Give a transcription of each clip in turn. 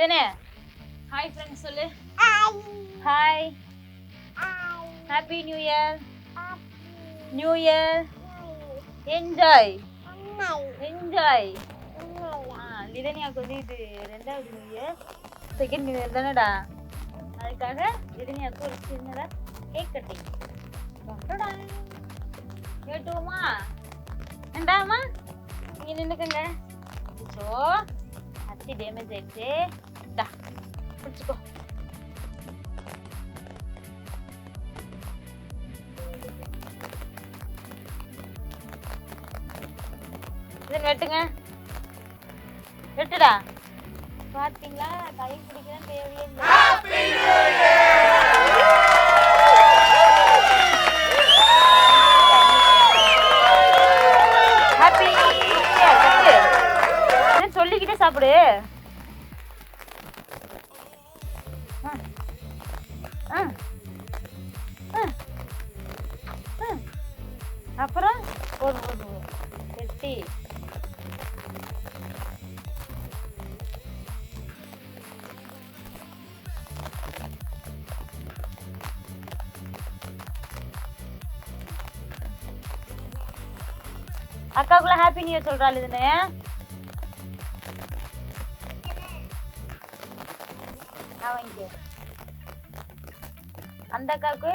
லிதனே hi friends சொல்லு. Hi. Happy new year. New year enjoy enjoy. லிதனியாவுக்கு வந்து இது 2வது new year, second new year தானேடா. அதுக்காக லிதனியாவுக்கு ஒரு சின்னதாக கேக் கட்டிங் கேட்டுவோமா? வேண்டாமா? நீங்கள் நின்றுக்குங்க. ஸோ அத்தி டேமேஜ் ஆயிடுச்சு. டா பிடிச்சிக்கோ. இது வெட்டுங்க, வெட்டுடா. பார்த்தீங்களா, கை பிடிக்கிறேன் தேவையே இல்லை. ஹாப்பி சொல்லிக்கிட்டே சாப்பிடு. அப்புறம் போதும் வெட்டி அக்காவுக்குள்ள ஹாப்பி நியூ இயர் சொல்றாள். இதுன்னு வாங்கிக்க. அந்த அக்காவுக்கு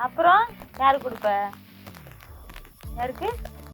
அப்புறம் யாரு கொடுப்ப? யாருக்கு?